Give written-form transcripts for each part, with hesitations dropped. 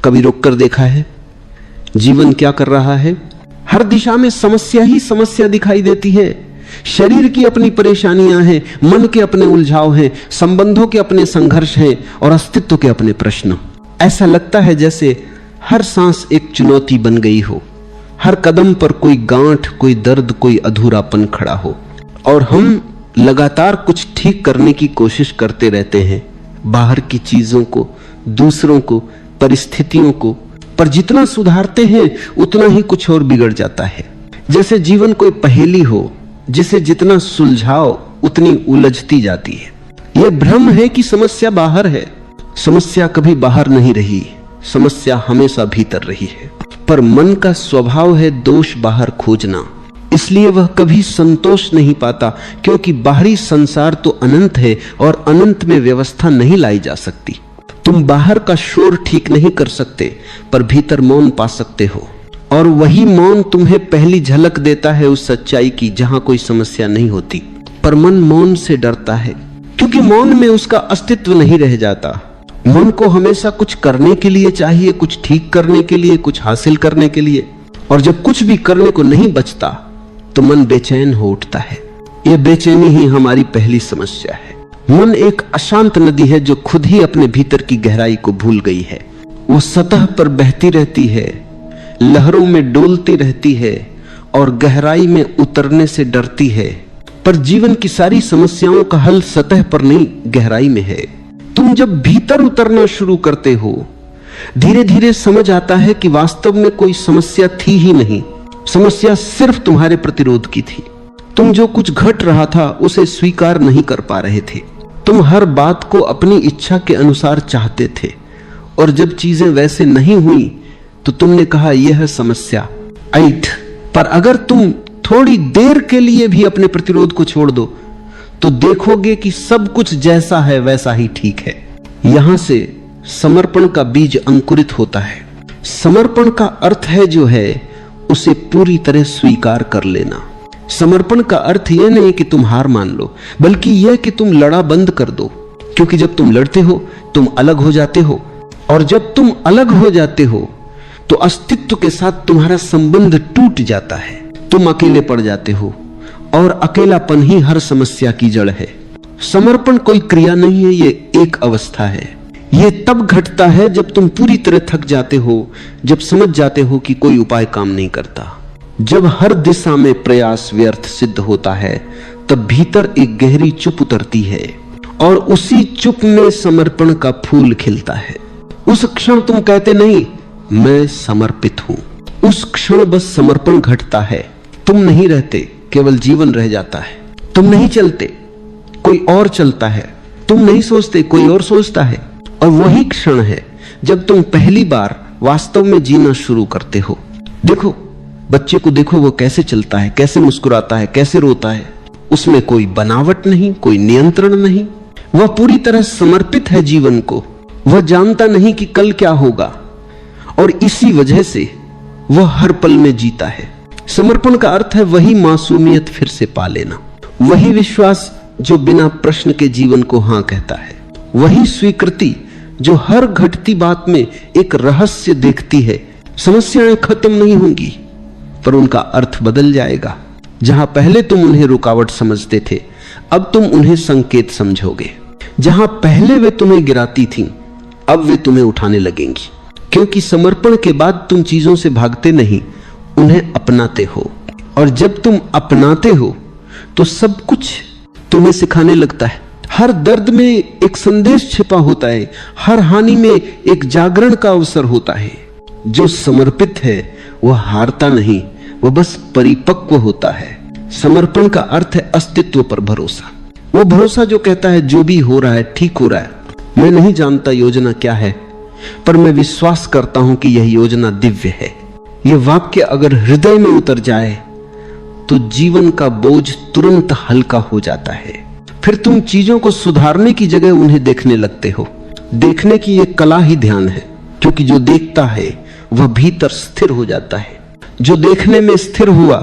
कभी रोक कर देखा है जीवन क्या कर रहा है? हर दिशा में समस्या ही समस्या दिखाई देती है। शरीर की अपनी परेशानियां हैं, मन के अपने उलझाव हैं, संबंधों के अपने संघर्ष हैं और अस्तित्व के अपने प्रश्न। ऐसा लगता है जैसे हर सांस एक चुनौती बन गई हो, हर कदम पर कोई गांठ, कोई दर्द, कोई अधूरापन खड़ा हो और हम लगातार कुछ ठीक करने की कोशिश करते रहते हैं, बाहर की चीजों को, दूसरों को, परिस्थितियों को। पर जितना सुधारते हैं उतना ही कुछ और बिगड़ जाता है। जैसे जीवन कोई पहेली हो जिसे जितना सुलझाओ उतनी उलझती जाती है। यह भ्रम है कि समस्या बाहर है। समस्या कभी बाहर नहीं रही, समस्या हमेशा भीतर रही है। पर मन का स्वभाव है दोष बाहर खोजना, इसलिए वह कभी संतोष नहीं पाता, क्योंकि बाहरी संसार तो अनंत है और अनंत में व्यवस्था नहीं लाई जा सकती। तुम बाहर का शोर ठीक नहीं कर सकते, पर भीतर मौन पा सकते हो, और वही मौन तुम्हें पहली झलक देता है उस सच्चाई की जहां कोई समस्या नहीं होती। पर मन मौन से डरता है, क्योंकि मौन में उसका अस्तित्व नहीं रह जाता। मन को हमेशा कुछ करने के लिए चाहिए, कुछ ठीक करने के लिए, कुछ हासिल करने के लिए, और जब कुछ भी करने को नहीं बचता तो मन बेचैन हो उठता है। यह बेचैनी ही हमारी पहली समस्या है। मन एक अशांत नदी है जो खुद ही अपने भीतर की गहराई को भूल गई है। वो सतह पर बहती रहती है, लहरों में डोलती रहती है और गहराई में उतरने से डरती है। पर जीवन की सारी समस्याओं का हल सतह पर नहीं, गहराई में है। तुम जब भीतर उतरना शुरू करते हो, धीरे धीरे समझ आता है कि वास्तव में कोई समस्या थी ही नहीं। समस्या सिर्फ तुम्हारे प्रतिरोध की थी। तुम जो कुछ घट रहा था उसे स्वीकार नहीं कर पा रहे थे। तुम हर बात को अपनी इच्छा के अनुसार चाहते थे, और जब चीजें वैसे नहीं हुई तो तुमने कहा यह है समस्या, ऐठ। पर अगर तुम थोड़ी देर के लिए भी अपने प्रतिरोध को छोड़ दो तो देखोगे कि सब कुछ जैसा है वैसा ही ठीक है। यहां से समर्पण का बीज अंकुरित होता है। समर्पण का अर्थ है जो है उसे पूरी तरह स्वीकार कर लेना। समर्पण का अर्थ यह नहीं कि तुम हार मान लो, बल्कि यह कि तुम लड़ा बंद कर दो। क्योंकि जब तुम लड़ते हो तुम अलग हो जाते हो, और जब तुम अलग हो जाते हो तो अस्तित्व के साथ तुम्हारा संबंध टूट जाता है। तुम अकेले पड़ जाते हो, और अकेलापन ही हर समस्या की जड़ है। समर्पण कोई क्रिया नहीं है, ये एक अवस्था है। ये तब घटता है जब तुम पूरी तरह थक जाते हो, जब समझ जाते हो कि कोई उपाय काम नहीं करता, जब हर दिशा में प्रयास व्यर्थ सिद्ध होता है, तब भीतर एक गहरी चुप उतरती है, और उसी चुप में समर्पण का फूल खिलता है। उस क्षण तुम कहते नहीं मैं समर्पित हूं, उस क्षण बस समर्पण घटता है। तुम नहीं रहते, केवल जीवन रह जाता है। तुम नहीं चलते, कोई और चलता है। तुम नहीं सोचते, कोई और सोचता है। और वही क्षण है जब तुम पहली बार वास्तव में जीना शुरू करते हो। देखो बच्चे को, देखो वो कैसे चलता है, कैसे मुस्कुराता है, कैसे रोता है। उसमें कोई बनावट नहीं, कोई नियंत्रण नहीं। वह पूरी तरह समर्पित है जीवन को। वह जानता नहीं कि कल क्या होगा, और इसी वजह से वह हर पल में जीता है। समर्पण का अर्थ है वही मासूमियत फिर से पा लेना, वही विश्वास जो बिना प्रश्न के जीवन को हां कहता है, वही स्वीकृति जो हर घटती बात में एक रहस्य देखती है। समस्याएं खत्म नहीं होंगी, पर उनका अर्थ बदल जाएगा। जहां पहले तुम उन्हें रुकावट समझते थे, अब तुम उन्हें संकेत समझोगे। जहां पहले वे तुम्हें गिराती थीं, अब वे तुम्हें उठाने लगेंगी। क्योंकि समर्पण के बाद तुम चीजों से भागते नहीं, उन्हें अपनाते हो। और जब तुम अपनाते हो तो सब कुछ तुम्हें सिखाने लगता है। हर दर्द में एक संदेश छिपा होता है, हर हानि में एक जागरण का अवसर होता है। जो समर्पित है वह हारता नहीं, वह बस परिपक्व होता है। समर्पण का अर्थ है अस्तित्व पर भरोसा। वो भरोसा जो कहता है जो भी हो रहा है ठीक हो रहा है। मैं नहीं जानता योजना क्या है, पर मैं विश्वास करता हूं कि यह योजना दिव्य है। यह वाक्य अगर हृदय में उतर जाए तो जीवन का बोझ तुरंत हल्का हो जाता है। फिर तुम चीजों को सुधारने की जगह उन्हें देखने लगते हो। देखने की यह कला ही ध्यान है, क्योंकि जो देखता है वह भीतर स्थिर हो जाता है। जो देखने में स्थिर हुआ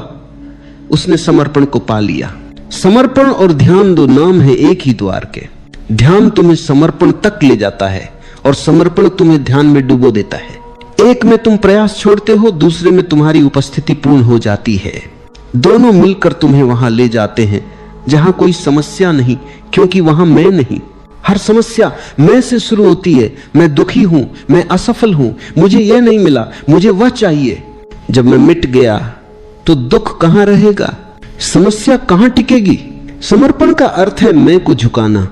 उसने समर्पण को पा लिया। समर्पण और ध्यान दो नाम है एक ही द्वार के। ध्यान तुम्हें समर्पण तक ले जाता है और समर्पण तुम्हें ध्यान में डुबो देता है। एक में तुम प्रयास छोड़ते हो, दूसरे में तुम्हारी उपस्थिति पूर्ण हो जाती है। दोनों मिलकर तुम्हें वहां ले जाते हैं जहां कोई समस्या नहीं, क्योंकि वहां मैं नहीं। हर समस्या मैं से शुरू होती है। मैं दुखी हूं, मैं असफल हूं, मुझे यह नहीं मिला, मुझे वह चाहिए। जब मैं मिट गया तो दुख कहां रहेगा, समस्या कहां टिकेगी। समर्पण का अर्थ है मैं को झुकाना,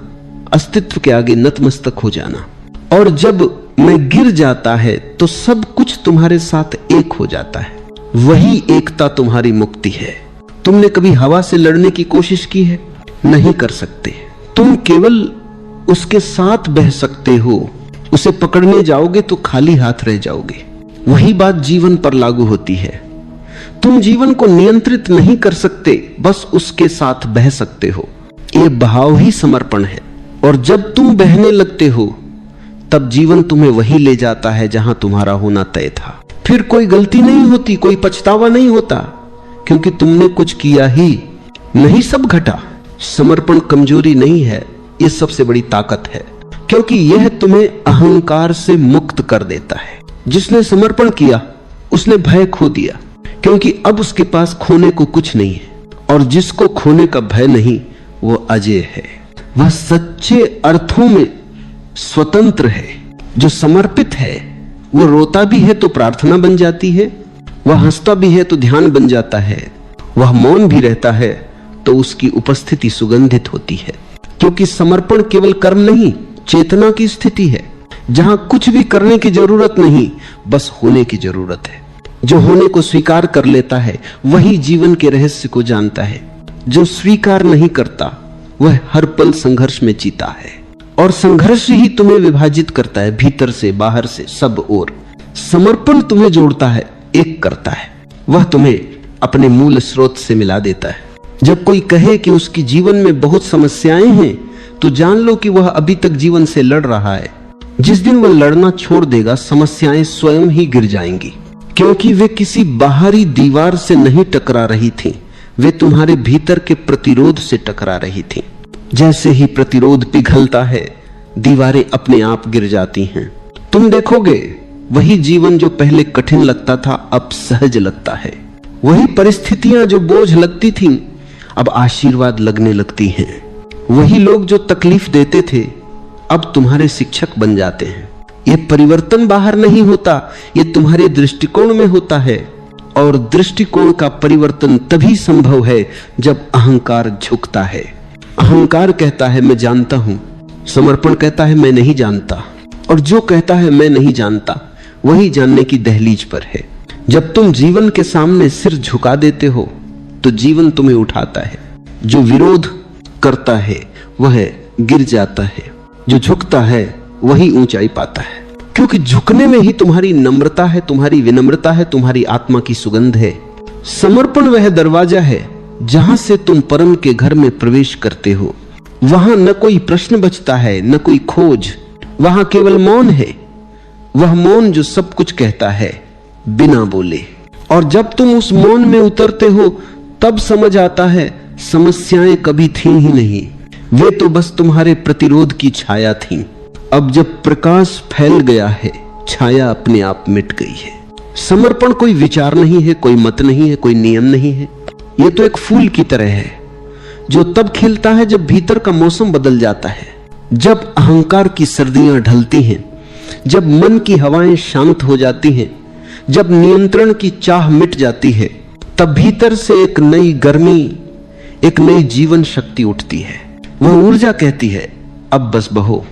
अस्तित्व के आगे नतमस्तक हो जाना। और जब मैं गिर जाता है तो सब कुछ तुम्हारे साथ एक हो जाता है। वही एकता तुम्हारी मुक्ति है। तुमने कभी हवा से लड़ने की कोशिश की है? नहीं कर सकते। तुम केवल उसके साथ बह सकते हो। उसे पकड़ने जाओगे तो खाली हाथ रह जाओगे। वही बात जीवन पर लागू होती है। तुम जीवन को नियंत्रित नहीं कर सकते, बस उसके साथ बह सकते हो। यह बहाव ही समर्पण है। और जब तुम बहने लगते हो तब जीवन तुम्हें वही ले जाता है जहां तुम्हारा होना तय था। फिर कोई गलती नहीं होती, कोई पछतावा नहीं होता, क्योंकि तुमने कुछ किया ही नहीं, सब घटा। समर्पण कमजोरी नहीं है, यह सबसे बड़ी ताकत है, क्योंकि यह तुम्हें अहंकार से मुक्त कर देता है। जिसने समर्पण किया उसने भय खो दिया, क्योंकि अब उसके पास खोने को कुछ नहीं है। और जिसको खोने का भय नहीं वो अजय है, वह सच्चे अर्थों में स्वतंत्र है। जो समर्पित है वो रोता भी है तो प्रार्थना बन जाती है, वह हंसता भी है तो ध्यान बन जाता है, वह मौन भी रहता है तो उसकी उपस्थिति सुगंधित होती है। क्योंकि समर्पण केवल कर्म नहीं, चेतना की स्थिति है, जहां कुछ भी करने की जरूरत नहीं, बस होने की जरूरत है। जो होने को स्वीकार कर लेता है वही जीवन के रहस्य को जानता है। जो स्वीकार नहीं करता वह हर पल संघर्ष में जीता है। और संघर्ष ही तुम्हें विभाजित करता है, भीतर से बाहर से सब ओर। समर्पण तुम्हें जोड़ता है, एक करता है। वह तुम्हें अपने मूल स्रोत से मिला देता है। जब कोई कहे कि उसकी जीवन में बहुत समस्याएं हैं तो जान लो कि वह अभी तक जीवन से लड़ रहा है। जिस दिन वह लड़ना छोड़ देगा समस्याएं स्वयं ही गिर जाएंगी, क्योंकि वे किसी बाहरी दीवार से नहीं टकरा रही थीं, वे तुम्हारे भीतर के प्रतिरोध से टकरा रही थीं। जैसे ही प्रतिरोध पिघलता है दीवारें अपने आप गिर जाती हैं। तुम देखोगे वही जीवन जो पहले कठिन लगता था अब सहज लगता है। वही परिस्थितियां जो बोझ लगती थीं अब आशीर्वाद लगने लगती हैं। वही लोग जो तकलीफ देते थे अब तुम्हारे शिक्षक बन जाते हैं। यह परिवर्तन बाहर नहीं होता, यह तुम्हारे दृष्टिकोण में होता है। और दृष्टिकोण का परिवर्तन तभी संभव है जब अहंकार झुकता है। अहंकार कहता है मैं जानता हूं, समर्पण कहता है मैं नहीं जानता। और जो कहता है मैं नहीं जानता वही जानने की दहलीज पर है। जब तुम जीवन के सामने सिर झुका देते हो तो जीवन तुम्हें उठाता है। जो विरोध करता है वह गिर जाता है, जो झुकता है वही ऊंचाई पाता है। क्योंकि झुकने में ही तुम्हारी नम्रता है, तुम्हारी विनम्रता है, तुम्हारी आत्मा की सुगंध है। समर्पण वह दरवाजा है जहां से तुम परम के घर में प्रवेश करते हो। वहां न कोई प्रश्न बचता है, न कोई खोज, वहां केवल मौन है। वह मौन जो सब कुछ कहता है बिना बोले। और जब तुम उस मौन में उतरते हो तब समझ आता है समस्याएं कभी थी ही नहीं, वे तो बस तुम्हारे प्रतिरोध की छाया थीं। अब जब प्रकाश फैल गया है छाया अपने आप मिट गई है। समर्पण कोई विचार नहीं है, कोई मत नहीं है, कोई नियम नहीं है। यह तो एक फूल की तरह है जो तब खिलता है जब भीतर का मौसम बदल जाता है, जब अहंकार की सर्दियां ढलती हैं, जब मन की हवाएं शांत हो जाती हैं, जब नियंत्रण की चाह मिट जाती है, तब भीतर से एक नई गर्मी, एक नई जीवन शक्ति उठती है। वह ऊर्जा कहती है अब बस बहो,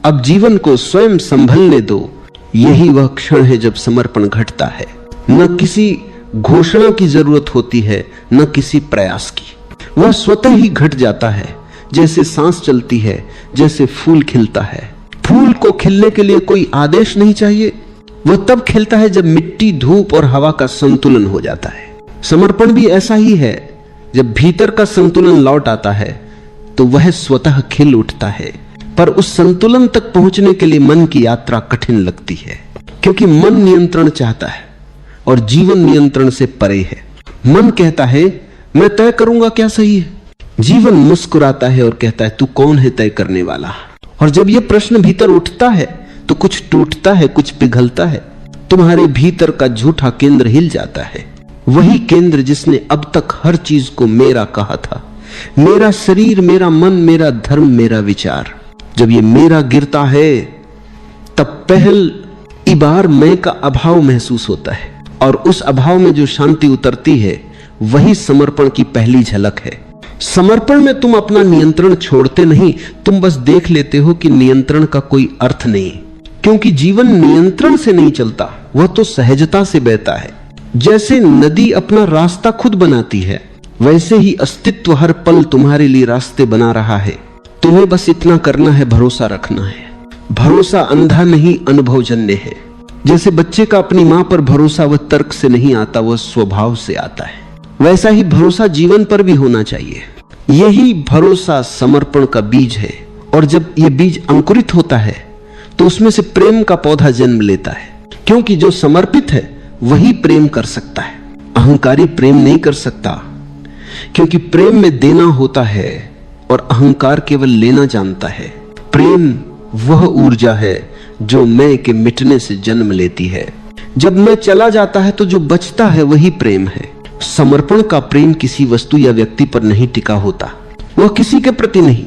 अब जीवन को स्वयं संभलने दो। यही वह क्षण है जब समर्पण घटता है। न किसी घोषणा की जरूरत होती है, न किसी प्रयास की। वह स्वतः ही घट जाता है, जैसे सांस चलती है, जैसे फूल खिलता है। फूल को खिलने के लिए कोई आदेश नहीं चाहिए। वह तब खिलता है जब मिट्टी, धूप और हवा का संतुलन हो जाता है। समर्पण भी ऐसा ही है। जब भीतर का संतुलन लौट आता है तो वह स्वतः खिल उठता है। पर उस संतुलन तक पहुंचने के लिए मन की यात्रा कठिन लगती है, क्योंकि मन नियंत्रण चाहता है और जीवन नियंत्रण से परे है। मन कहता है मैं तय करूंगा क्या सही है। जीवन मुस्कुराता है और कहता है तू कौन है तय करने वाला। और जब यह प्रश्न भीतर उठता है तो कुछ टूटता है, कुछ पिघलता है। तुम्हारे भीतर का झूठा केंद्र हिल जाता है। वही केंद्र जिसने अब तक हर चीज को मेरा कहा था, मेरा शरीर, मेरा मन, मेरा धर्म, मेरा विचार। जब ये मेरा गिरता है तब पहली बार मैं का अभाव महसूस होता है, और उस अभाव में जो शांति उतरती है वही समर्पण की पहली झलक है। समर्पण में तुम अपना नियंत्रण छोड़ते नहीं, तुम बस देख लेते हो कि नियंत्रण का कोई अर्थ नहीं, क्योंकि जीवन नियंत्रण से नहीं चलता, वह तो सहजता से बहता है। जैसे नदी अपना रास्ता खुद बनाती है, वैसे ही अस्तित्व हर पल तुम्हारे लिए रास्ते बना रहा है। तुम्हें बस इतना करना है, भरोसा रखना है। भरोसा अंधा नहीं, अनुभवजन्य है। जैसे बच्चे का अपनी मां पर भरोसा वह तर्क से नहीं आता, वह स्वभाव से आता है, वैसा ही भरोसा जीवन पर भी होना चाहिए। यही भरोसा समर्पण का बीज है, और जब यह बीज अंकुरित होता है तो उसमें से प्रेम का पौधा जन्म लेता है, क्योंकि जो समर्पित है वही प्रेम कर सकता है। अहंकारी प्रेम नहीं कर सकता, क्योंकि प्रेम में देना होता है और अहंकार केवल लेना जानता है। प्रेम वह ऊर्जा है जो मैं के मिटने से जन्म लेती है। जब मैं चला जाता है तो जो बचता है वही प्रेम है। समर्पण का प्रेम किसी वस्तु या व्यक्ति पर नहीं टिका होता, वह किसी के प्रति नहीं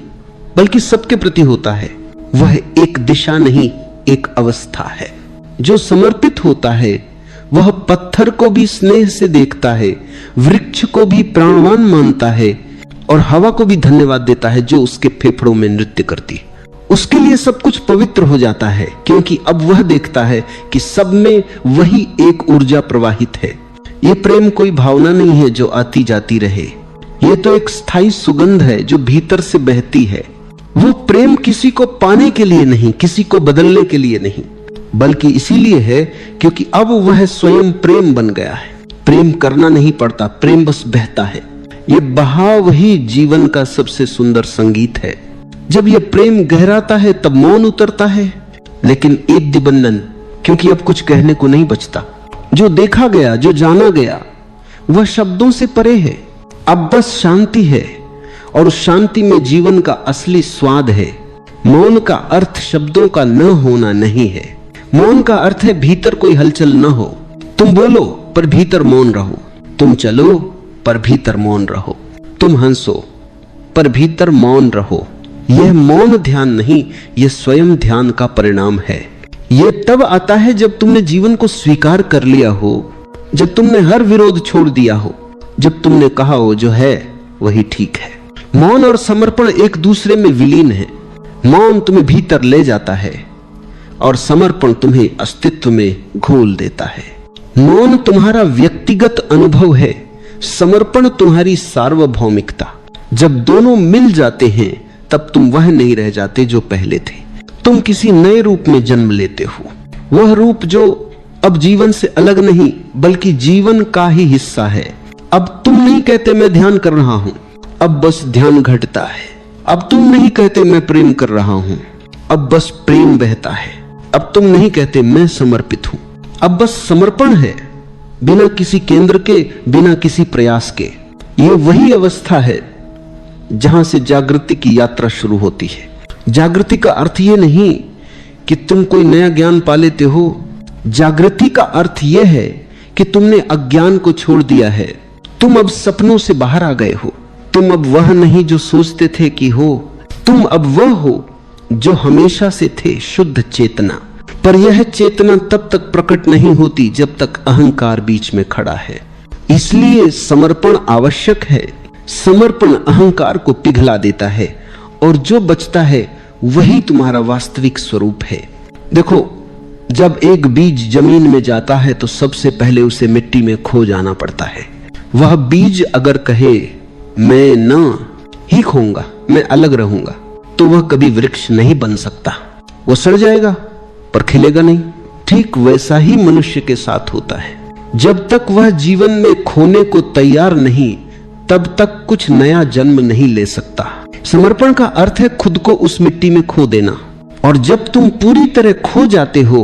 बल्कि सबके प्रति होता है। वह एक दिशा नहीं, एक अवस्था है। जो समर्पित होता है वह पत्थर को भी स्नेह से देखता है, वृक्ष को भी प्राणवान मानता है, और हवा को भी धन्यवाद देता है जो उसके फेफड़ों में नृत्य करती है। उसके लिए सब कुछ पवित्र हो जाता है, क्योंकि अब वह देखता है कि सब में वही एक ऊर्जा प्रवाहित है। ये प्रेम कोई भावना नहीं है जो आती जाती रहे, ये तो एक स्थायी सुगंध है जो भीतर से बहती है। वो प्रेम किसी को पाने के लिए नहीं, किसी को बदलने के लिए नहीं, बल्कि इसीलिए है क्योंकि अब वह स्वयं प्रेम बन गया है। प्रेम करना नहीं पड़ता, प्रेम बस बहता है। ये बहाव ही जीवन का सबसे सुंदर संगीत है। जब यह प्रेम गहराता है तब मौन उतरता है, लेकिन एक दिबंधन, क्योंकि अब कुछ कहने को नहीं बचता। जो देखा गया, जो जाना गया, वह शब्दों से परे है। अब बस शांति है, और उस शांति में जीवन का असली स्वाद है। मौन का अर्थ शब्दों का न होना नहीं है। मौन का अर्थ है भीतर कोई हलचल न हो। तुम बोलो पर भीतर मौन रहो, तुम चलो पर भीतर मौन रहो, तुम हंसो पर भीतर मौन रहो। यह मौन ध्यान नहीं, यह स्वयं ध्यान का परिणाम है। यह तब आता है जब तुमने जीवन को स्वीकार कर लिया हो, जब तुमने हर विरोध छोड़ दिया हो, जब तुमने कहा हो जो है वही ठीक है। मौन और समर्पण एक दूसरे में विलीन है। मौन तुम्हें भीतर ले जाता है और समर्पण तुम्हें अस्तित्व में घोल देता है। मौन तुम्हारा व्यक्तिगत अनुभव है, समर्पण तुम्हारी सार्वभौमिकता। जब दोनों मिल जाते हैं तब तुम वह नहीं रह जाते जो पहले थे। तुम किसी नए रूप में जन्म लेते हो, वह रूप जो अब जीवन से अलग नहीं बल्कि जीवन का ही हिस्सा है। अब तुम नहीं कहते मैं ध्यान कर रहा हूं, अब बस ध्यान घटता है। अब तुम नहीं कहते मैं प्रेम कर रहा हूं, अब बस प्रेम बहता है। अब तुम नहीं कहते मैं समर्पित हूं, अब बस समर्पण है, बिना किसी केंद्र के, बिना किसी प्रयास के। यह वही अवस्था है जहां से जागृति की यात्रा शुरू होती है। जागृति का अर्थ यह नहीं कि तुम कोई नया ज्ञान पा लेते हो। जागृति का अर्थ यह है कि तुमने अज्ञान को छोड़ दिया है। तुम अब सपनों से बाहर आ गए हो। तुम अब वह नहीं जो सोचते थे कि हो, तुम अब वह हो जो हमेशा से थे, शुद्ध चेतना। पर यह चेतना तब तक प्रकट नहीं होती जब तक अहंकार बीच में खड़ा है। इसलिए समर्पण आवश्यक है। समर्पण अहंकार को पिघला देता है, और जो बचता है वही तुम्हारा वास्तविक स्वरूप है। देखो, जब एक बीज जमीन में जाता है तो सबसे पहले उसे मिट्टी में खो जाना पड़ता है। वह बीज अगर कहे मैं न ही खोऊंगा, मैं अलग रहूंगा, तो वह कभी वृक्ष नहीं बन सकता। वह सड़ जाएगा पर खिलेगा नहीं। ठीक वैसा ही मनुष्य के साथ होता है। जब तक वह जीवन में खोने को तैयार नहीं, तब तक कुछ नया जन्म नहीं ले सकता। समर्पण का अर्थ है खुद को उस मिट्टी में खो देना, और जब तुम पूरी तरह खो जाते हो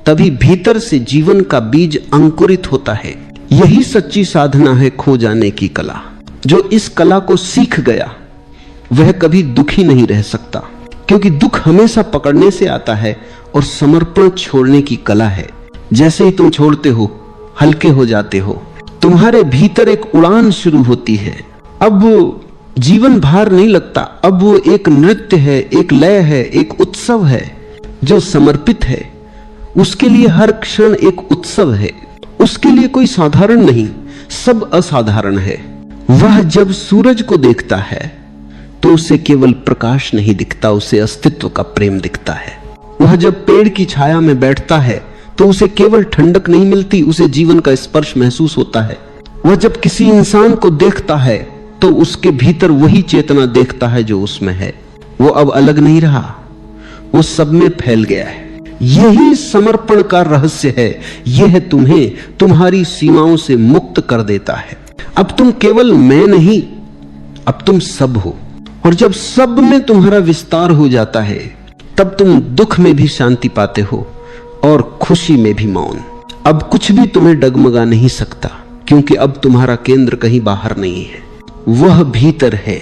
तभी भीतर से जीवन का बीज अंकुरित होता है। यही सच्ची साधना है, खो जाने की कला। जो इस कला को सीख गया वह कभी दुखी नहीं रह सकता, क्योंकि दुख हमेशा पकड़ने से आता है और समर्पण छोड़ने की कला है। जैसे ही तुम छोड़ते हो हल्के हो जाते हो। तुम्हारे भीतर एक उड़ान शुरू होती है। अब जीवन भार नहीं लगता, अब वो एक नृत्य है, एक लय है, एक उत्सव है। जो समर्पित है उसके लिए हर क्षण एक उत्सव है। उसके लिए कोई साधारण नहीं, सब असाधारण है। वह जब सूरज को देखता है तो उसे केवल प्रकाश नहीं दिखता, उसे अस्तित्व का प्रेम दिखता है। वह जब पेड़ की छाया में बैठता है तो उसे केवल ठंडक नहीं मिलती, उसे जीवन का स्पर्श महसूस होता है। वह जब किसी इंसान को देखता है तो उसके भीतर वही चेतना देखता है जो उसमें है। वो अब अलग नहीं रहा, वो सब में फैल गया है। यही समर्पण का रहस्य है। यह तुम्हें तुम्हारी सीमाओं से मुक्त कर देता है। अब तुम केवल मैं नहीं, अब तुम सब हो। और जब सब में तुम्हारा विस्तार हो जाता है तब तुम दुख में भी शांति पाते हो और खुशी में भी मौन। अब कुछ भी तुम्हें डगमगा नहीं सकता, क्योंकि अब तुम्हारा केंद्र कहीं बाहर नहीं है, वह भीतर है।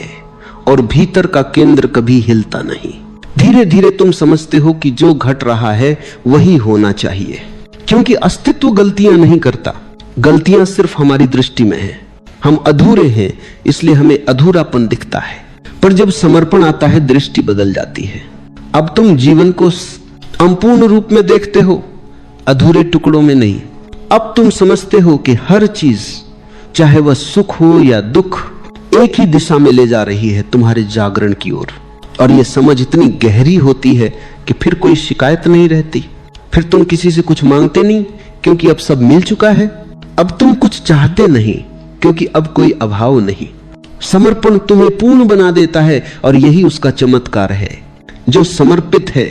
और भीतर का केंद्र कभी हिलता नहीं। धीरे धीरे तुम समझते हो कि जो घट रहा है वही होना चाहिए, क्योंकि अस्तित्व गलतियां नहीं करता। गलतियां सिर्फ हमारी दृष्टि में है। हम अधूरे हैं, इसलिए हमें अधूरापन दिखता है। पर जब समर्पण आता है दृष्टि बदल जाती है। अब तुम जीवन को संपूर्ण रूप में देखते हो, अधूरे टुकड़ों में नहीं। अब तुम समझते हो कि हर चीज, चाहे वह सुख हो या दुख, एक ही दिशा में ले जा रही है, तुम्हारे जागरण की ओर। और यह समझ इतनी गहरी होती है कि फिर कोई शिकायत नहीं रहती। फिर तुम किसी से कुछ मांगते नहीं, क्योंकि अब सब मिल चुका है। अब तुम कुछ चाहते नहीं, क्योंकि अब कोई अभाव नहीं। समर्पण तुम्हें पूर्ण बना देता है, और यही उसका चमत्कार है। जो समर्पित है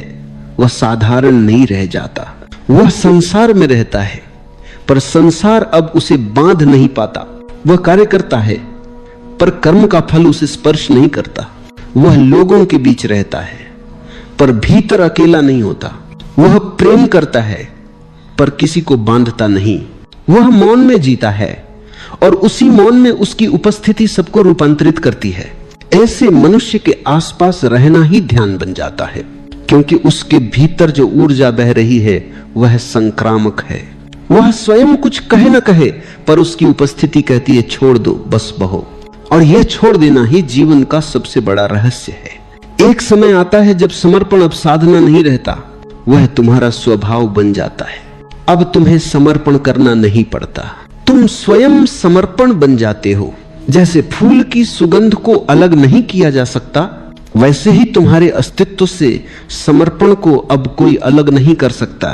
वह साधारण नहीं रह जाता। वह संसार में रहता है, पर संसार अब उसे बांध नहीं पाता। वह कार्य करता है, पर कर्म का फल उसे स्पर्श नहीं करता। वह लोगों के बीच रहता है, पर भीतर अकेला नहीं होता। वह प्रेम करता है, पर किसी को बांधता नहीं। वह मौन में जीता है, और उसी मौन में उसकी उपस्थिति सबको रूपांतरित करती है। ऐसे मनुष्य के आसपास रहना ही ध्यान बन जाता है, क्योंकि उसके भीतर जो ऊर्जा बह रही है वह संक्रामक है। वह स्वयं कुछ कहे न कहे, पर उसकी उपस्थिति कहती है छोड़ दो, बस बहो। और यह छोड़ देना ही जीवन का सबसे बड़ा रहस्य है। एक समय आता है जब समर्पण अब साधना नहीं रहता, वह तुम्हारा स्वभाव बन जाता है। अब तुम्हें समर्पण करना नहीं पड़ता, तुम स्वयं समर्पण बन जाते हो। जैसे फूल की सुगंध को अलग नहीं किया जा सकता, वैसे ही तुम्हारे अस्तित्व से समर्पण को अब कोई अलग नहीं कर सकता।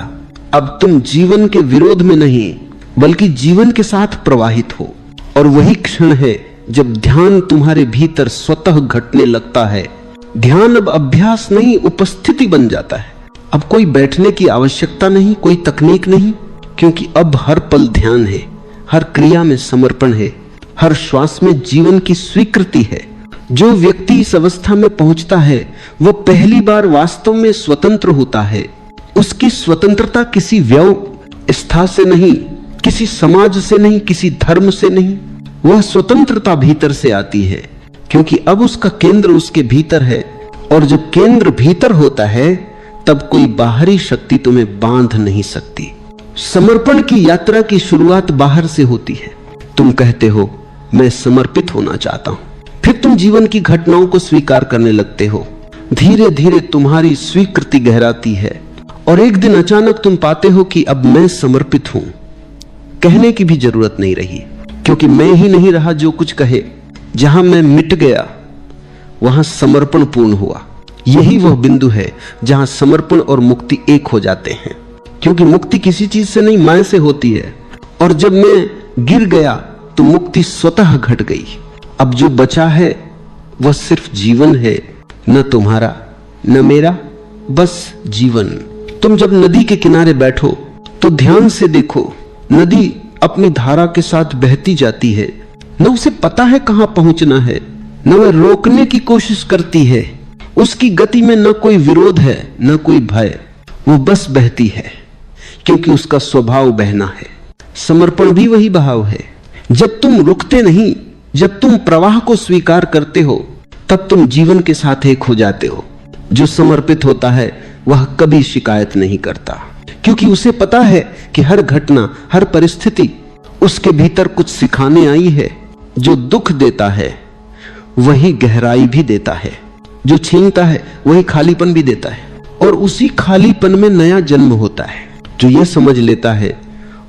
अब तुम जीवन के विरोध में नहीं, बल्कि जीवन के साथ प्रवाहित हो। और वही क्षण है जब ध्यान तुम्हारे भीतर स्वतः घटने लगता है। ध्यान अब अभ्यास नहीं, उपस्थिति बन जाता है। अब कोई बैठने की आवश्यकता नहीं, कोई तकनीक नहीं, क्योंकि अब हर पल ध्यान है, हर क्रिया में समर्पण है, हर श्वास में जीवन की स्वीकृति है। जो व्यक्ति इस अवस्था में पहुंचता है वह पहली बार वास्तव में स्वतंत्र होता है। उसकी स्वतंत्रता किसी व्यवस्था से नहीं, किसी समाज से नहीं, किसी धर्म से नहीं, वह स्वतंत्रता भीतर से आती है, क्योंकि अब उसका केंद्र उसके भीतर है। और जब केंद्र भीतर होता है तब कोई बाहरी शक्ति तुम्हें बांध नहीं सकती। समर्पण की यात्रा की शुरुआत बाहर से होती है। तुम कहते हो मैं समर्पित होना चाहता हूं, फिर तुम जीवन की घटनाओं को स्वीकार करने लगते हो। धीरे धीरे तुम्हारी स्वीकृति गहराती है, और एक दिन अचानक तुम पाते हो कि अब मैं समर्पित हूं। कहने की भी जरूरत नहीं रही, क्योंकि मैं ही नहीं रहा जो कुछ कहे। जहां मैं मिट गया वहां समर्पण पूर्ण हुआ। यही वह बिंदु है जहां समर्पण और मुक्ति एक हो जाते हैं, क्योंकि मुक्ति किसी चीज से नहीं, मैं से होती है। और जब मैं गिर गया तो मुक्ति स्वतः घट गई। अब जो बचा है वह सिर्फ जीवन है, न तुम्हारा न मेरा, बस जीवन। तुम जब नदी के किनारे बैठो तो ध्यान से देखो, नदी अपनी धारा के साथ बहती जाती है। न उसे पता है कहां पहुंचना है, न वह रोकने की कोशिश करती है। उसकी गति में न कोई विरोध है न कोई भय, वो बस बहती है, क्योंकि उसका स्वभाव बहना है। समर्पण भी वही भाव है। जब तुम रुकते नहीं, जब तुम प्रवाह को स्वीकार करते हो, तब तुम जीवन के साथ एक हो जाते हो। जो समर्पित होता है वह कभी शिकायत नहीं करता, क्योंकि उसे पता है कि हर घटना, हर परिस्थिति उसके भीतर कुछ सिखाने आई है। जो दुख देता है वही गहराई भी देता है, जो छीनता है वही खालीपन भी देता है, और उसी खालीपन में नया जन्म होता है। जो यह समझ लेता है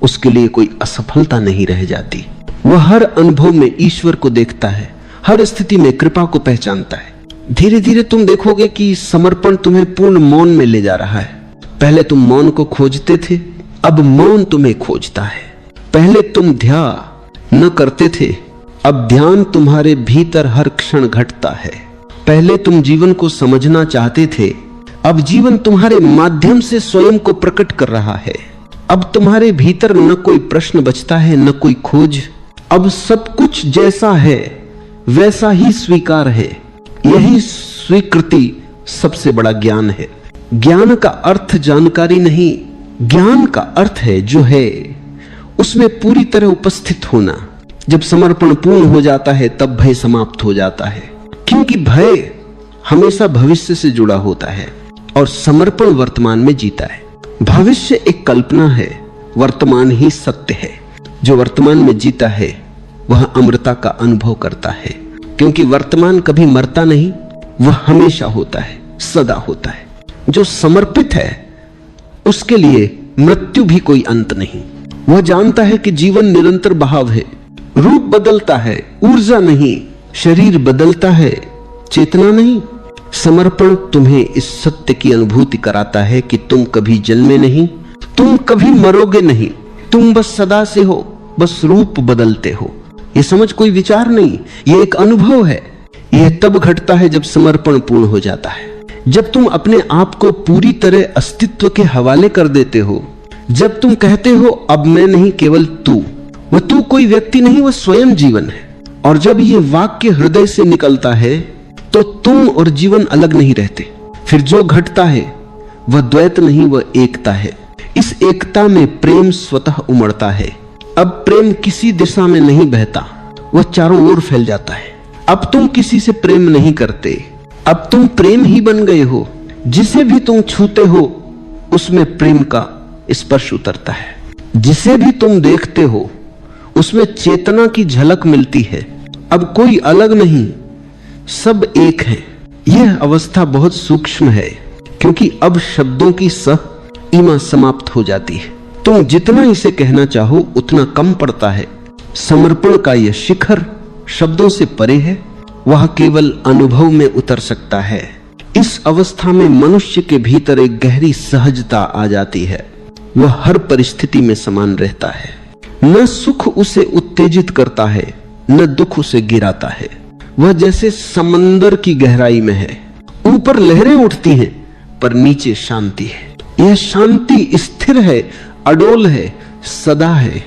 उसके लिए कोई असफलता नहीं रह जाती। वह हर अनुभव में ईश्वर को देखता है, हर स्थिति में कृपा को पहचानता है। धीरे धीरे तुम देखोगे कि समर्पण तुम्हें पूर्ण मौन में ले जा रहा है। पहले तुम मौन को खोजते थे, अब मौन तुम्हें खोजता है। पहले तुम ध्यान न करते थे, अब ध्यान तुम्हारे भीतर हर क्षण घटता है। पहले तुम जीवन को समझना चाहते थे, अब जीवन तुम्हारे माध्यम से स्वयं को प्रकट कर रहा है। अब तुम्हारे भीतर न कोई प्रश्न बचता है, न कोई खोज। अब सब कुछ जैसा है वैसा ही स्वीकार है। यही स्वीकृति सबसे बड़ा ज्ञान है। ज्ञान का अर्थ जानकारी नहीं, ज्ञान का अर्थ है जो है उसमें पूरी तरह उपस्थित होना। जब समर्पण पूर्ण हो जाता है तब भय समाप्त हो जाता है, क्योंकि भय हमेशा भविष्य से जुड़ा होता है और समर्पण वर्तमान में जीता है। भविष्य एक कल्पना है, वर्तमान ही सत्य है। जो वर्तमान में जीता है वह अमृता का अनुभव करता है, क्योंकि वर्तमान कभी मरता नहीं, वह हमेशा होता है, सदा होता है। जो समर्पित है उसके लिए मृत्यु भी कोई अंत नहीं। वह जानता है कि जीवन निरंतर बहाव है, रूप बदलता है, ऊर्जा नहीं। शरीर बदलता है, चेतना नहीं। समर्पण तुम्हें इस सत्य की अनुभूति कराता है कि तुम कभी जन्मे नहीं, तुम कभी मरोगे नहीं, तुम बस सदा से हो, बस रूप बदलते हो। यह समझ कोई विचार नहीं, यह एक अनुभव है। यह तब घटता है जब समर्पण पूर्ण हो जाता है, जब तुम अपने आप को पूरी तरह अस्तित्व के हवाले कर देते हो, जब तुम कहते हो अब मैं नहीं, केवल तू। वह तू कोई व्यक्ति नहीं, वह स्वयं जीवन है। और जब यह वाक्य हृदय से निकलता है तो तुम और जीवन अलग नहीं रहते। फिर जो घटता है वह द्वैत नहीं, वह एकता है। इस एकता में प्रेम स्वतः उमड़ता है। अब प्रेम किसी दिशा में नहीं बहता, वह चारों ओर फैल जाता है। अब तुम किसी से प्रेम नहीं करते, अब तुम प्रेम ही बन गए हो। जिसे भी तुम छूते हो उसमें प्रेम का स्पर्श उतरता है। जिसे भी तुम देखते हो उसमें चेतना की झलक मिलती है। अब कोई अलग नहीं, सब एक है। यह अवस्था बहुत सूक्ष्म है, क्योंकि अब शब्दों की सीमा समाप्त हो जाती है। तुम जितना इसे कहना चाहो उतना कम पड़ता है। समर्पण का यह शिखर शब्दों से परे है, वह केवल अनुभव में उतर सकता है। इस अवस्था में मनुष्य के भीतर एक गहरी सहजता आ जाती है। वह हर परिस्थिति में समान रहता है। न सुख उसे उत्तेजित करता है, न दुख उसे गिराता है। वह जैसे समंदर की गहराई में है, ऊपर लहरें उठती हैं पर नीचे शांति है। यह शांति स्थिर है, अडोल है, सदा है।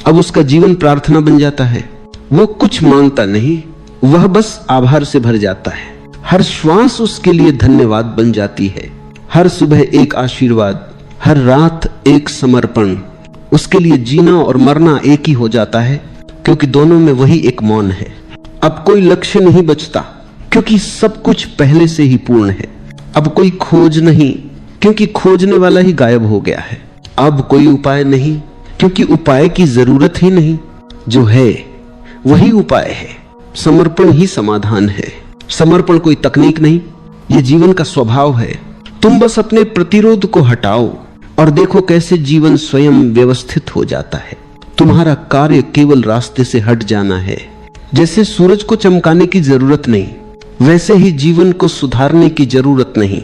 अब उसका जीवन प्रार्थना बन जाता है। वो कुछ मांगता नहीं, वह बस आभार से भर जाता है। हर श्वास उसके लिए धन्यवाद बन जाती है। हर सुबह एक आशीर्वाद, हर रात एक समर्पण। उसके लिए जीना और मरना एक ही हो जाता है, क्योंकि दोनों में वही एक मौन है। अब कोई लक्ष्य नहीं बचता, क्योंकि सब कुछ पहले से ही पूर्ण है। अब कोई खोज नहीं, क्योंकि खोजने वाला ही गायब हो गया है। अब कोई उपाय नहीं, क्योंकि उपाय की जरूरत ही नहीं। जो है वही उपाय है। समर्पण ही समाधान है। समर्पण कोई तकनीक नहीं, यह जीवन का स्वभाव है। तुम बस अपने प्रतिरोध को हटाओ और देखो कैसे जीवन स्वयं व्यवस्थित हो जाता है। तुम्हारा कार्य केवल रास्ते से हट जाना है। जैसे सूरज को चमकाने की जरूरत नहीं, वैसे ही जीवन को सुधारने की जरूरत नहीं।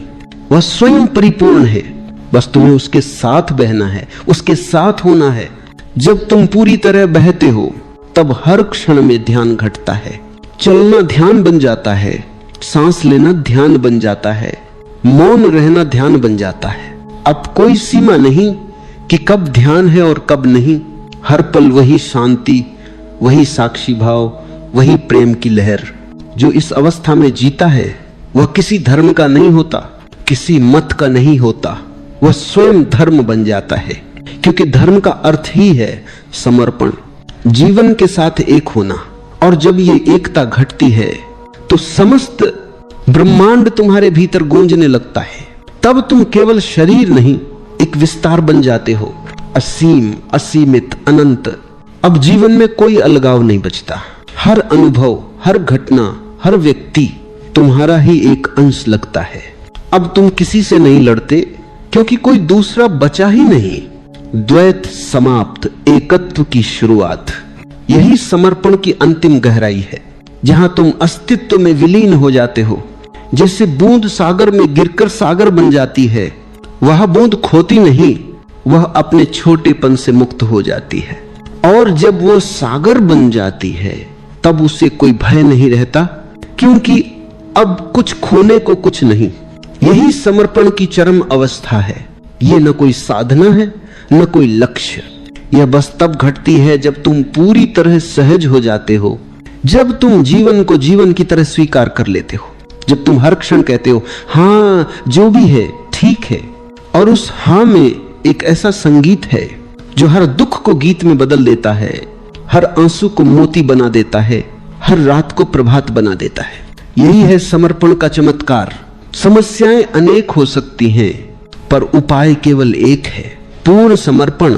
वह स्वयं परिपूर्ण है, बस तुम्हें उसके साथ बहना है, उसके साथ होना है। जब तुम पूरी तरह बहते हो तब हर क्षण में ध्यान घटता है। चलना ध्यान बन जाता है, सांस लेना ध्यान बन जाता है, मौन रहना ध्यान बन जाता है। अब कोई सीमा नहीं कि कब ध्यान है और कब नहीं। हर पल वही शांति, वही साक्षी भाव, वही प्रेम की लहर। जो इस अवस्था में जीता है वह किसी धर्म का नहीं होता, किसी मत का नहीं होता, वह स्वयं धर्म बन जाता है। क्योंकि धर्म का अर्थ ही है समर्पण, जीवन के साथ एक होना। और जब ये एकता घटती है तो समस्त ब्रह्मांड तुम्हारे भीतर गूंजने लगता है। तब तुम केवल शरीर नहीं, एक विस्तार बन जाते हो, असीम, असीमित, अनंत। अब जीवन में कोई अलगाव नहीं बचता। हर अनुभव, हर घटना, हर व्यक्ति तुम्हारा ही एक अंश लगता है। अब तुम किसी से नहीं लड़ते क्योंकि कोई दूसरा बचा ही नहीं। द्वैत समाप्त, एकत्व की शुरुआत। यही समर्पण की अंतिम गहराई है, जहां तुम अस्तित्व में विलीन हो जाते हो। जैसे बूंद सागर में गिरकर सागर बन जाती है, वह बूंद खोती नहीं, वह अपने छोटेपन से मुक्त हो जाती है। और जब वो सागर बन जाती है तब उसे कोई भय नहीं रहता, क्योंकि अब कुछ खोने को कुछ नहीं। यही समर्पण की चरम अवस्था है। ये न कोई साधना है, न कोई लक्ष्य। यह बस तब घटती है जब तुम पूरी तरह सहज हो जाते हो, जब तुम जीवन को जीवन की तरह स्वीकार कर लेते हो, जब तुम हर क्षण कहते हो हाँ जो भी है ठीक है। और उस हाँ में एक ऐसा संगीत है जो हर दुख को गीत में बदल देता है, हर आंसू को मोती बना देता है, हर रात को प्रभात बना देता है। यही है समर्पण का चमत्कार। समस्याएं अनेक हो सकती हैं, पर उपाय केवल एक है, पूर्ण समर्पण।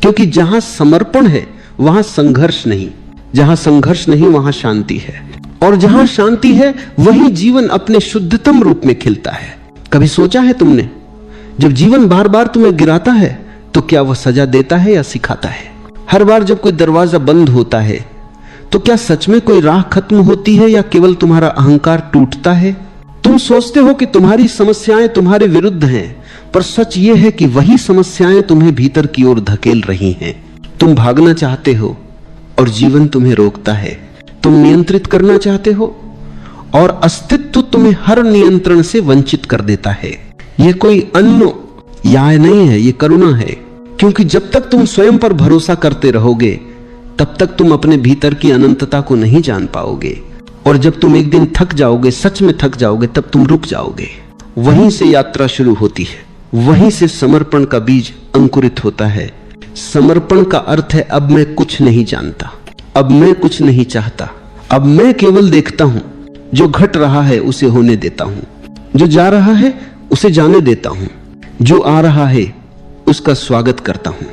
क्योंकि जहां समर्पण है वहां संघर्ष नहीं, जहां संघर्ष नहीं वहां शांति है, और जहां शांति है वही जीवन अपने शुद्धतम रूप में खिलता है। कभी सोचा है तुमने, जब जीवन बार बार तुम्हें गिराता है तो क्या वह सजा देता है या सिखाता है? हर बार जब कोई दरवाजा बंद होता है तो क्या सच में कोई राह खत्म होती है या केवल तुम्हारा अहंकार टूटता है? तुम सोचते हो कि तुम्हारी समस्याएं तुम्हारे विरुद्ध हैं, पर सच ये है कि वही समस्याएं तुम्हें भीतर की ओर धकेल रही हैं। तुम भागना चाहते हो और जीवन तुम्हें रोकता है। तुम नियंत्रित करना चाहते हो और अस्तित्व तुम्हें हर नियंत्रण से वंचित कर देता है। यह कोई अन्याय नहीं है, यह करुणा है। क्योंकि जब तक तुम स्वयं पर भरोसा करते रहोगे तब तक तुम अपने भीतर की अनंतता को नहीं जान पाओगे। और जब तुम एक दिन थक जाओगे, सच में थक जाओगे, तब तुम रुक जाओगे। वहीं से यात्रा शुरू होती है, वहीं से समर्पण का बीज अंकुरित होता है। समर्पण का अर्थ है अब मैं कुछ नहीं जानता, अब मैं कुछ नहीं चाहता, अब मैं केवल देखता हूं। जो घट रहा है उसे होने देता हूं, जो जा रहा है उसे जाने देता हूं, जो आ रहा है उसका स्वागत करता हूं।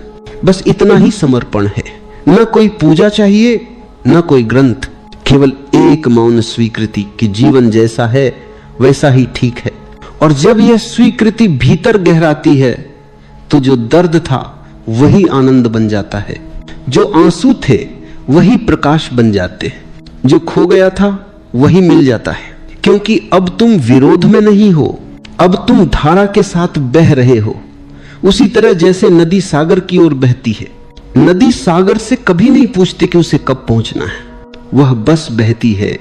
बस इतना ही समर्पण है। न कोई पूजा चाहिए, न कोई ग्रंथ, केवल एक मौन स्वीकृति कि जीवन जैसा है वैसा ही ठीक है। और जब यह स्वीकृति भीतर गहराती है तो जो दर्द था वही आनंद बन जाता है, जो आंसू थे वही प्रकाश बन जाते हैं, जो खो गया था वही मिल जाता है। क्योंकि अब तुम विरोध में नहीं हो, अब तुम धारा के साथ बह रहे हो। उसी तरह जैसे नदी सागर की ओर बहती है, नदी सागर से कभी नहीं पूछती कि उसे कब पहुंचना है, वह बस बहती है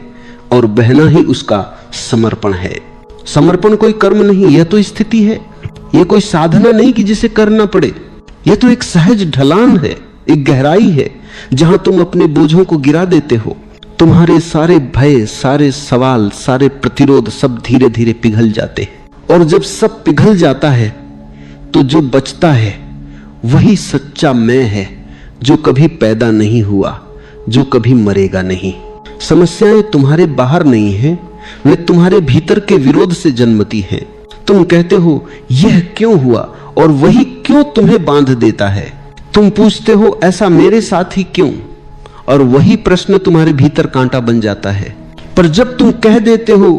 और बहना ही उसका समर्पण है। समर्पण कोई कर्म नहीं, यह तो स्थिति है। यह कोई साधना नहीं कि जिसे करना पड़े, यह तो एक सहज ढलान है, एक गहराई है जहां तुम अपने बोझों को गिरा देते हो। तुम्हारे सारे भय, सारे सवाल, सारे प्रतिरोध सब धीरे धीरे पिघल जाते हैं। और जब सब पिघल जाता है तो जो बचता है वही सच्चा मैं है, जो कभी पैदा नहीं हुआ, जो कभी मरेगा नहीं। समस्याएं तुम्हारे बाहर नहीं हैं, वे तुम्हारे भीतर के विरोध से जन्मती हैं। तुम कहते हो यह क्यों हुआ, और वही क्यों तुम्हें बांध देता है। तुम पूछते हो ऐसा मेरे साथ ही क्यों, और वही प्रश्न तुम्हारे भीतर कांटा बन जाता है। पर जब तुम कह देते हो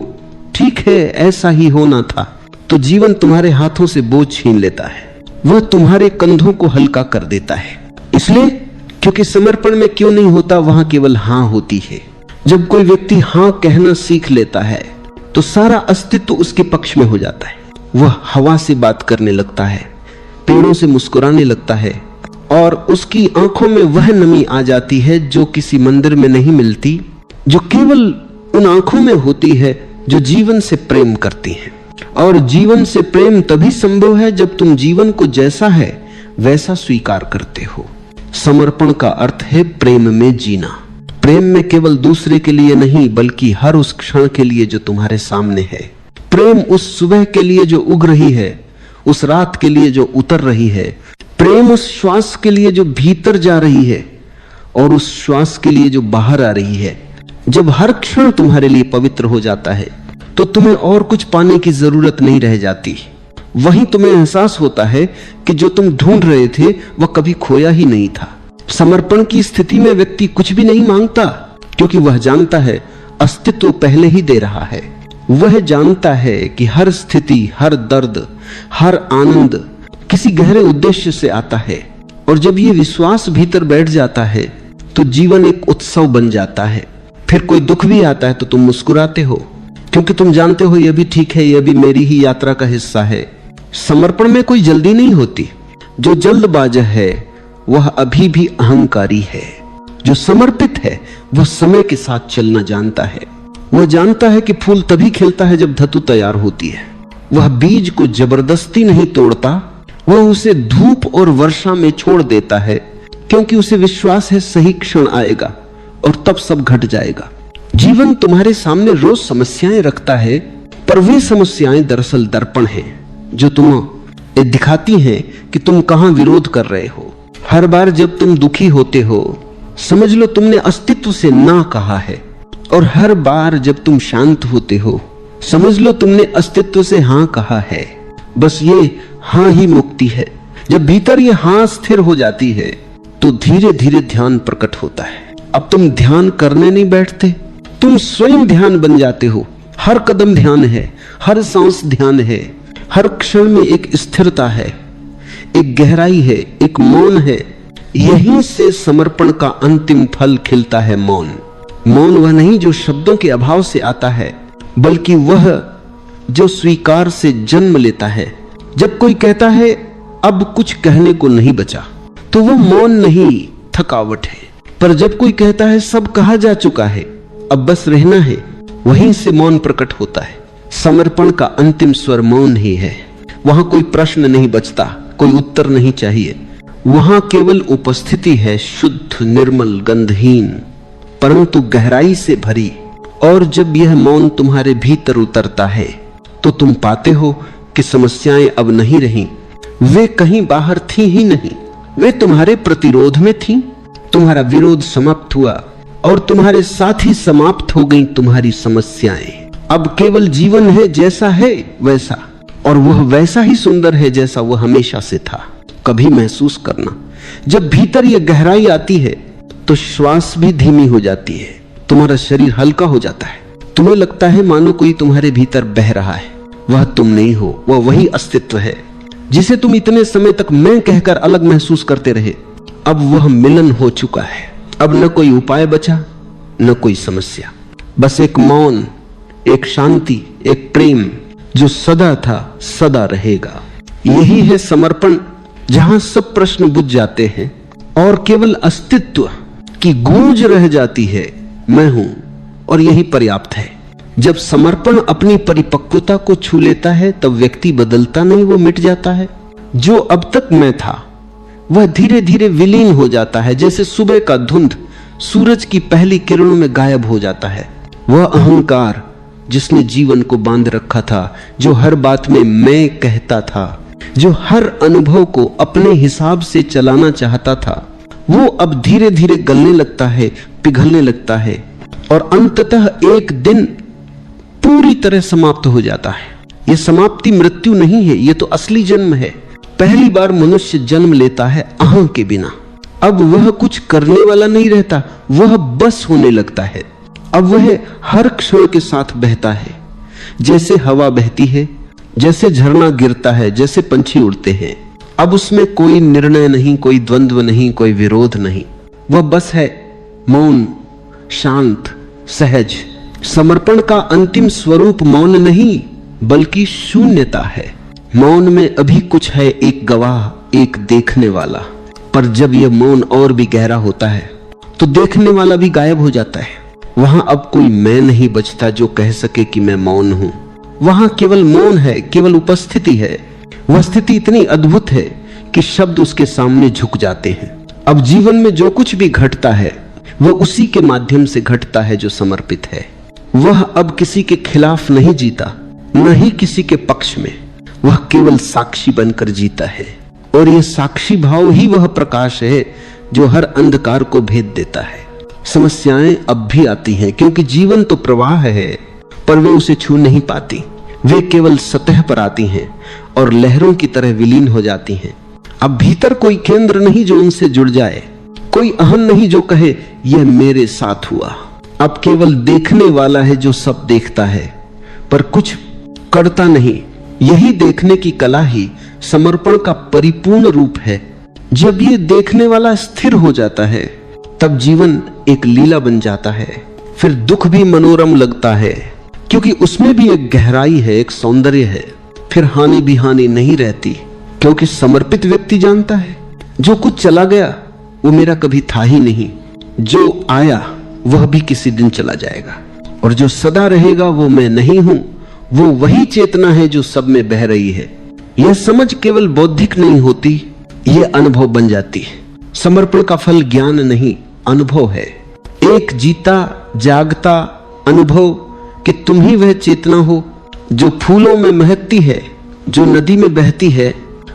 ठीक है ऐसा ही होना था, तो जीवन तुम्हारे हाथों से बोझ छीन लेता है, वह तुम्हारे कंधों को हल्का कर देता है। इसलिए क्योंकि समर्पण में क्यों नहीं होता, वहां केवल हां होती है। जब कोई व्यक्ति हां कहना सीख लेता है तो सारा अस्तित्व उसके पक्ष में हो जाता है। वह हवा से बात करने लगता है, पेड़ों से मुस्कुराने लगता है, और उसकी आंखों में वह नमी आ जाती है जो किसी मंदिर में नहीं मिलती, जो केवल उन आंखों में होती है जो जीवन से प्रेम करती हैं। और जीवन से प्रेम तभी संभव है जब तुम जीवन को जैसा है वैसा स्वीकार करते हो। समर्पण का अर्थ है प्रेम में जीना। प्रेम में केवल दूसरे के लिए नहीं, बल्कि हर उस क्षण के लिए जो तुम्हारे सामने है। प्रेम उस सुबह के लिए जो उग रही है, उस रात के लिए जो उतर रही है। प्रेम उस श्वास के लिए जो भीतर जा रही है और उस श्वास के लिए जो बाहर आ रही है। जब हर क्षण तुम्हारे लिए पवित्र हो जाता है तो तुम्हें और कुछ पाने की जरूरत नहीं रह जाती। वहीं तुम्हें एहसास होता है कि जो तुम ढूंढ रहे थे वह कभी खोया ही नहीं था। समर्पण की स्थिति में व्यक्ति कुछ भी नहीं मांगता, क्योंकि वह जानता है अस्तित्व पहले ही दे रहा है। वह जानता है कि हर स्थिति, हर दर्द, हर आनंद किसी गहरे उद्देश्य से आता है। और जब यह विश्वास भीतर बैठ जाता है तो जीवन एक उत्सव बन जाता है। फिर कोई दुख भी आता है तो तुम मुस्कुराते हो, क्योंकि तुम जानते हो यह भी ठीक है, यह भी मेरी ही यात्रा का हिस्सा है। समर्पण में कोई जल्दी नहीं होती। जो जल्दबाज है वह अभी भी अहंकारी है। जो समर्पित है वह समय के साथ चलना जानता है। वह जानता है कि फूल तभी खिलता है जब धतु तैयार होती है। वह बीज को जबरदस्ती नहीं तोड़ता, वह उसे धूप और वर्षा में छोड़ देता है, क्योंकि उसे विश्वास है सही क्षण आएगा और तब सब घट जाएगा। जीवन तुम्हारे सामने रोज समस्याएं रखता है, पर वे समस्याएं दरअसल दर्पण हैं जो तुम्हें दिखाती हैं कि तुम कहां विरोध कर रहे हो। हर बार जब तुम दुखी होते हो समझ लो तुमने अस्तित्व से ना कहा है, और हर बार जब तुम शांत होते हो समझ लो तुमने अस्तित्व से हां कहा है। बस ये हां ही मुक्ति है। जब भीतर ये हां स्थिर हो जाती है तो धीरे धीरे ध्यान प्रकट होता है। अब तुम ध्यान करने नहीं बैठते, तुम स्वयं ध्यान बन जाते हो। हर कदम ध्यान है, हर सांस ध्यान है, हर क्षण में एक स्थिरता है, एक गहराई है, एक मौन है। यहीं से समर्पण का अंतिम फल खिलता है, मौन। मौन वह नहीं जो शब्दों के अभाव से आता है, बल्कि वह जो स्वीकार से जन्म लेता है। जब कोई कहता है अब कुछ कहने को नहीं बचा, तो वह मौन नहीं, थकावट है। पर जब कोई कहता है सब कहा जा चुका है, अब बस रहना है, वहीं से मौन प्रकट होता है। समर्पण का अंतिम स्वर मौन ही है। वहां कोई प्रश्न नहीं बचता, कोई उत्तर नहीं चाहिए। वहां केवल उपस्थिति है, शुद्ध, निर्मल, गंधहीन, परंतु गहराई से भरी। और जब यह मौन तुम्हारे भीतर उतरता है तो तुम पाते हो कि समस्याएं अब नहीं रहीं। वे कहीं बाहर थी ही नहीं, वे तुम्हारे प्रतिरोध में थीं। तुम्हारा विरोध समाप्त हुआ और तुम्हारे साथ ही समाप्त हो गई तुम्हारी समस्याएं। अब केवल जीवन है जैसा है वैसा, और वह वैसा ही सुंदर है जैसा वह हमेशा से था। कभी महसूस करना, जब भीतर यह गहराई आती है तो श्वास भी धीमी हो जाती है, तुम्हारा शरीर हल्का हो जाता है। तुम्हें लगता है मानो कोई तुम्हारे भीतर बह रहा है। वह तुम नहीं हो, वह वही अस्तित्व है जिसे तुम इतने समय तक मैं कहकर अलग महसूस करते रहे। अब वह मिलन हो चुका है। अब न कोई उपाय बचा, न कोई समस्या, बस एक मौन, एक शांति, एक प्रेम जो सदा था, सदा रहेगा। यही है समर्पण, जहां सब प्रश्न बुझ जाते हैं और केवल अस्तित्व की गूंज रह जाती है, मैं हूं, और यही पर्याप्त है। जब समर्पण अपनी परिपक्वता को छू लेता है तब व्यक्ति बदलता नहीं, वो मिट जाता है। जो अब तक मैं था वह धीरे धीरे विलीन हो जाता है, जैसे सुबह का धुंध सूरज की पहली किरणों में गायब हो जाता है। वह अहंकार जिसने जीवन को बांध रखा था, जो हर बात में मैं कहता था, जो हर अनुभव को अपने हिसाब से चलाना चाहता था, वो अब धीरे धीरे गलने लगता है, पिघलने लगता है, और अंततः एक दिन पूरी तरह समाप्त हो जाता है। यह समाप्ति मृत्यु नहीं है, यह तो असली जन्म है। पहली बार मनुष्य जन्म लेता है अहं के बिना। अब वह कुछ करने वाला नहीं रहता, वह बस होने लगता है। अब वह हर क्षण के साथ बहता है, जैसे हवा बहती है, जैसे झरना गिरता है, जैसे पंछी उड़ते हैं। अब उसमें कोई निर्णय नहीं, कोई द्वंद्व नहीं, कोई विरोध नहीं। वह बस है, मौन, शांत, सहज। समर्पण का अंतिम स्वरूप मौन नहीं बल्कि शून्यता है। मौन में अभी कुछ है, एक गवाह, एक देखने वाला। पर जब यह मौन और भी गहरा होता है तो देखने वाला भी गायब हो जाता है। वहां अब कोई मैं नहीं बचता जो कह सके कि मैं मौन हूं। वहां केवल मौन है, केवल उपस्थिति है। वह स्थिति इतनी अद्भुत है कि शब्द उसके सामने झुक जाते हैं। अब जीवन में जो कुछ भी घटता है वह उसी के माध्यम से घटता है जो समर्पित है। वह अब किसी के खिलाफ नहीं जीता, न ही किसी के पक्ष में। वह केवल साक्षी बनकर जीता है, और यह साक्षी भाव ही वह प्रकाश है जो हर अंधकार को भेद देता है। समस्याएं अब भी आती हैं, क्योंकि जीवन तो प्रवाह है, पर वे उसे छू नहीं पाती। वे केवल सतह पर आती हैं और लहरों की तरह विलीन हो जाती हैं। अब भीतर कोई केंद्र नहीं जो उनसे जुड़ जाए, कोई अहम नहीं जो कहे यह मेरे साथ हुआ। अब केवल देखने वाला है जो सब देखता है पर कुछ करता नहीं। यही देखने की कला ही समर्पण का परिपूर्ण रूप है। जब ये देखने वाला स्थिर हो जाता है तब जीवन एक लीला बन जाता है। फिर दुख भी मनोरम लगता है क्योंकि उसमें भी एक गहराई है, एक सौंदर्य है। फिर हानि भी हानि नहीं रहती क्योंकि समर्पित व्यक्ति जानता है जो कुछ चला गया वो मेरा कभी था ही नहीं, जो आया वह भी किसी दिन चला जाएगा, और जो सदा रहेगा वो मैं नहीं हूं। वो वही चेतना है जो सब में बह रही है। यह समझ केवल बौद्धिक नहीं होती, यह अनुभव बन जाती है। समर्पण का फल ज्ञान नहीं, अनुभव है। एक जीता जागता अनुभव कि तुम ही वह चेतना हो जो फूलों में महकती है, जो नदी में बहती है,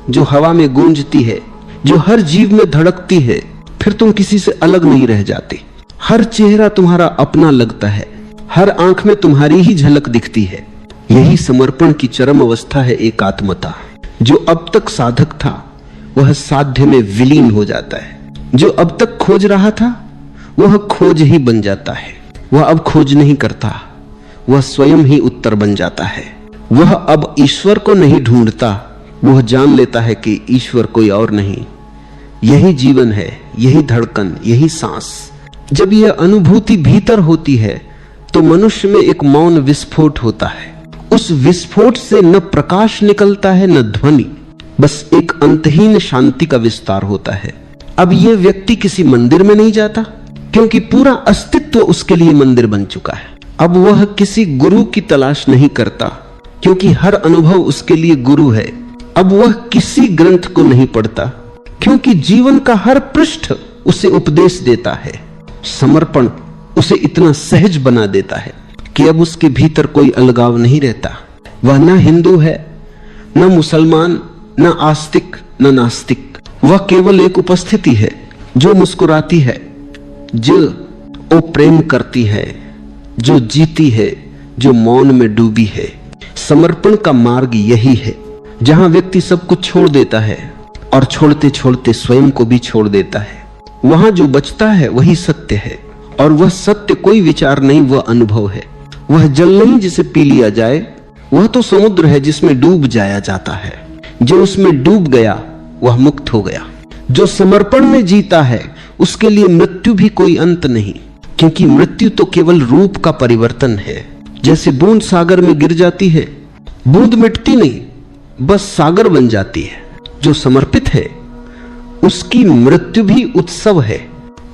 जो हवा में गूंजती है, जो हर जीव में धड़कती है। फिर तुम किसी से अलग नहीं रह जाते। हर चेहरा तुम्हारा अपना लगता है, हर आंख में तुम्हारी ही झलक दिखती है। यही समर्पण की चरम अवस्था है, एकात्मता। जो अब तक साधक था वह साध्य में विलीन हो जाता है। जो अब तक खोज रहा था वह खोज ही बन जाता है। वह अब खोज नहीं करता, वह स्वयं ही उत्तर बन जाता है। वह अब ईश्वर को नहीं ढूंढता, वह जान लेता है कि ईश्वर कोई और नहीं। यही जीवन है, यही धड़कन, यही सांस। जब यह अनुभूति भीतर होती है तो मनुष्य में एक मौन विस्फोट होता है। उस विस्फोट से न प्रकाश निकलता है न ध्वनि, बस एक अंतहीन शांति का विस्तार होता है। अब यह व्यक्ति किसी मंदिर में नहीं जाता क्योंकि पूरा अस्तित्व उसके लिए मंदिर बन चुका है। अब वह किसी गुरु की तलाश नहीं करता क्योंकि हर अनुभव उसके लिए गुरु है। अब वह किसी ग्रंथ को नहीं पढ़ता क्योंकि जीवन का हर पृष्ठ उसे उपदेश देता है। समर्पण उसे इतना सहज बना देता है कि अब उसके भीतर कोई अलगाव नहीं रहता। वह न हिंदू है, न मुसलमान, न आस्तिक, न नास्तिक। वह केवल एक उपस्थिति है जो मुस्कुराती है, जो प्रेम करती है, जो जीती है, जो मौन में डूबी है। समर्पण का मार्ग यही है जहां व्यक्ति सब कुछ छोड़ देता है और छोड़ते छोड़ते स्वयं को भी छोड़ देता है। वहां जो बचता है वही सत्य है, और वह सत्य कोई विचार नहीं, वह अनुभव है। वह जल नहीं जिसे पी लिया जाए, वह तो समुद्र है जिसमें डूब जाया जाता है। जो उसमें डूब गया वह मुक्त हो गया। जो समर्पण में जीता है उसके लिए मृत्यु भी कोई अंत नहीं, क्योंकि मृत्यु तो केवल रूप का परिवर्तन है। जैसे बूंद सागर में गिर जाती है, बूंद मिटती नहीं, बस सागर बन जाती है। जो समर्पित है उसकी मृत्यु भी उत्सव है।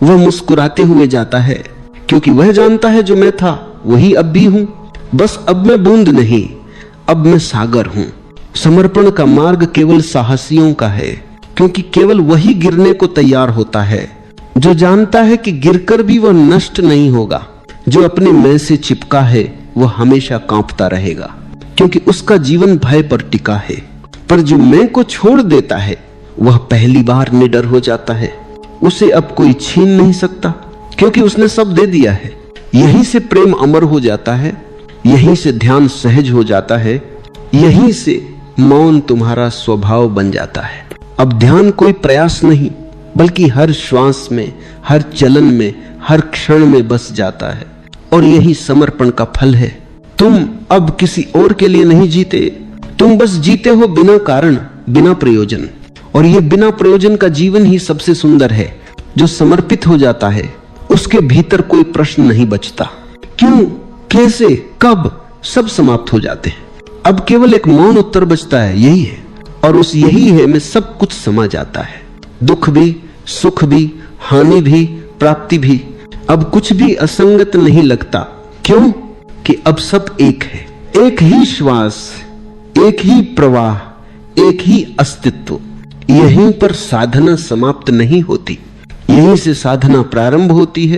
वह मुस्कुराते हुए जाता है क्योंकि वह जानता है जो मैं था वही अब भी हूं, बस अब मैं बूंद नहीं, अब मैं सागर हूं। समर्पण का मार्ग केवल साहसियों का है, क्योंकि केवल वही गिरने को तैयार होता है जो जानता है कि गिरकर भी वह नष्ट नहीं होगा। जो अपने मैं से चिपका है वह हमेशा कांपता रहेगा, क्योंकि उसका जीवन भय पर टिका है। पर जो मैं को छोड़ देता है वह पहली बार निडर हो जाता है। उसे अब कोई छीन नहीं सकता, क्योंकि उसने सब दे दिया है। यहीं से प्रेम अमर हो जाता है, यहीं से ध्यान सहज हो जाता है, यहीं से मौन तुम्हारा स्वभाव बन जाता है। अब ध्यान कोई प्रयास नहीं, बल्कि हर श्वास में, हर चलन में, हर क्षण में बस जाता है। और यही समर्पण का फल है। तुम अब किसी और के लिए नहीं जीते, तुम बस जीते हो बिना कारण, बिना प्रयोजन। और ये बिना प्रयोजन का जीवन ही सबसे सुंदर है। जो समर्पित हो जाता है उसके भीतर कोई प्रश्न नहीं बचता। क्यों, कैसे, कब, सब समाप्त हो जाते हैं। अब केवल एक मौन उत्तर बचता है, यही है। और उस यही है में सब कुछ समा जाता है। दुख भी, सुख भी, हानि भी, प्राप्ति भी। अब कुछ भी असंगत नहीं लगता। क्यों? कि अब सब एक है। एक ही श्वास, एक ही प्रवाह, एक ही अस्तित्व। यहीं पर साधना समाप्त नहीं होती, यहीं से साधना प्रारंभ होती है,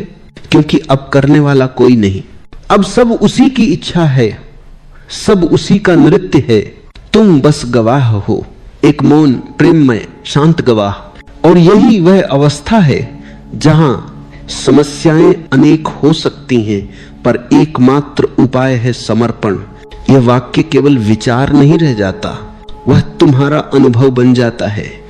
क्योंकि अब करने वाला कोई नहीं। अब सब उसी की इच्छा है, सब उसी का नृत्य है। तुम बस गवाह हो, एक मौन, प्रेममय, शांत गवाह। और यही वह अवस्था है जहां समस्याएं अनेक हो सकती हैं, पर एकमात्र उपाय है समर्पण। यह वाक्य केवल विचार नहीं रह जाता, वह तुम्हारा अनुभव बन जाता है।